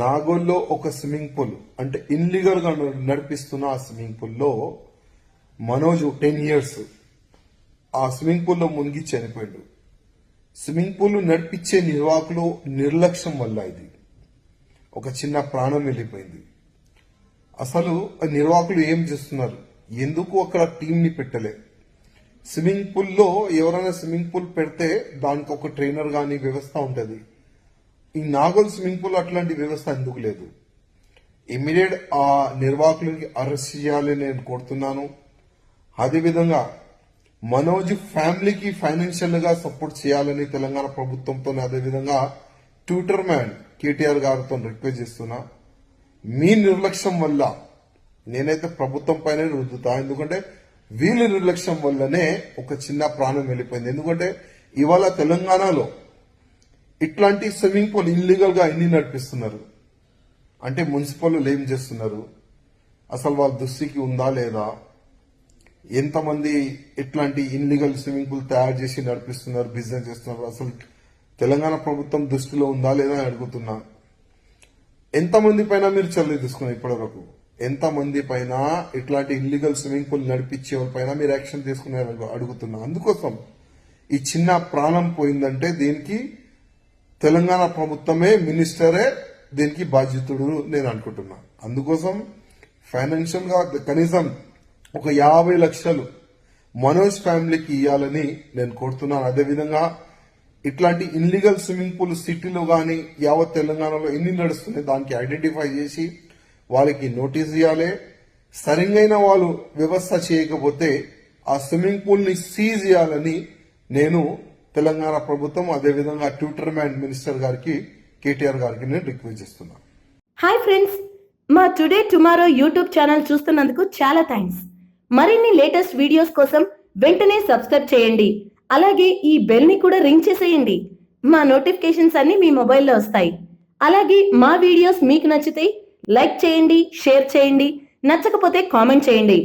నాగోల్లో ఒక swimming pool అంటే ఇన్లీగల్ గా నడిపిస్తున్న ఆ స్విమ్మింగ్ పూల్ లో మనోజ్ 10 years ఆ స్విమ్మింగ్ పూల్ లో మునిగి చనిపోయాడు. స్విమ్మింగ్ పూల్ నడిపించే నిర్వాహకులు నిర్లక్ష్యం వల్ల ఇది ఒక చిన్న ప్రాణం వెళ్ళిపోయింది. అసలు నిర్వాహకులు ఏం చేస్తున్నారు, ఎందుకు అక్కడ టీం ని పెట్టలే? స్విమ్మింగ్ పూల్ లో ఎవరైనా స్విమ్మింగ్ పూల్ పెడితే దానికి ఒక ట్రైనర్ గానీ వ్యవస్థ ఉంటది. ఈ నాగోల్ స్విమ్మింగ్ పూల్ అట్లాంటి వ్యవస్థ ఎందుకు లేదు? ఇమీడియట్ ఆ నిర్వాహకులకి అరెస్ట్ చేయాలని నేను కోరుతున్నాను. అదేవిధంగా మనోజ్ ఫ్యామిలీకి ఫైనాన్షియల్ గా సపోర్ట్ చేయాలని తెలంగాణ ప్రభుత్వంతో, అదేవిధంగా ట్విట్టర్ మ్యాన్ కేటీఆర్ గారితో రిక్వెస్ట్ చేస్తున్నా. మీ నిర్లక్ష్యం వల్ల నేనైతే ప్రభుత్వం పైన రుద్దుతా, ఎందుకంటే వీళ్ళ నిర్లక్ష్యం వల్లనే ఒక చిన్న ప్రాణం వెళ్ళిపోయింది. ఎందుకంటే ఇవాళ తెలంగాణలో ఇట్లాంటి స్విమ్మింగ్ పూల్ ఇల్లీగల్ గా ఎన్ని నడిపిస్తున్నారు అంటే మున్సిపల్ ఏం చేస్తున్నారు, అసలు వాళ్ళ దృష్టికి ఉందా లేదా? ఎంతమంది ఇట్లాంటి ఇన్లీగల్ స్విమ్మింగ్ పూల్ తయారు చేసి నడిపిస్తున్నారు, బిజినెస్ చేస్తున్నారు, అసలు తెలంగాణ ప్రభుత్వం దృష్టిలో ఉందా లేదా అని అడుగుతున్నా. ఎంతమంది పైన మీరు చర్యలు తీసుకున్నారు ఇప్పటి వరకు? ఎంతమంది పైన ఇట్లాంటి ఇల్లీగల్ స్విమ్మింగ్ పూల్ నడిపించే వాళ్ళ పైన మీరు యాక్షన్ తీసుకున్నారని అడుగుతున్నా. అందుకోసం ఈ చిన్న ప్రాణం పోయిందంటే దీనికి తెలంగాణ ప్రభుత్వమే, మినిస్టరే దీనికి బాధ్యతుడు నేను అనుకుంటున్నా. అందుకోసం ఫైనాన్షియల్ గా కనీసం ఒక 50 లక్షలు మనోజ్ ఫ్యామిలీకి ఇవ్వాలని నేను కోరుతున్నాను. అదేవిధంగా ఇట్లాంటి ఇన్లీగల్ స్విమ్మింగ్ పూల్ సిటీలో గానీ యావత్ తెలంగాణలో ఎన్ని నడుస్తున్నాయి దానికి ఐడెంటిఫై చేసి వాళ్ళకి నోటీస్ ఇవ్వాలి. సరిగైన వాళ్ళు వ్యవస్థ చేయకపోతే ఆ స్విమ్మింగ్ పూల్ ని సీజ్ చేయాలని నేను తెలంగాణ ప్రభుత్వం, అదేవిధంగా ట్విట్టర్ మ్యాన్ మినిస్టర్ గారికి, కేటీఆర్ గారికి నేను రిక్వెస్ట్ చేస్తున్నా. హాయ్ ఫ్రెండ్స్, మా టుడే టుమారో యూట్యూబ్ ఛానల్ చూస్తున్నందుకు చాలా థ్యాంక్స్. మరిన్ని లేటెస్ట్ వీడియోస్ కోసం వెంటనే సబ్స్క్రైబ్ చేయండి. అలాగే ఈ బెల్ ని కూడా రింగ్ చేసేయండి. మా నోటిఫికేషన్స్ అన్ని మీ మొబైల్లో వస్తాయి. అలాగే మా వీడియోస్ మీకు నచ్చితే లైక్ చేయండి, షేర్ చేయండి, నచ్చకపోతే కామెంట్ చేయండి.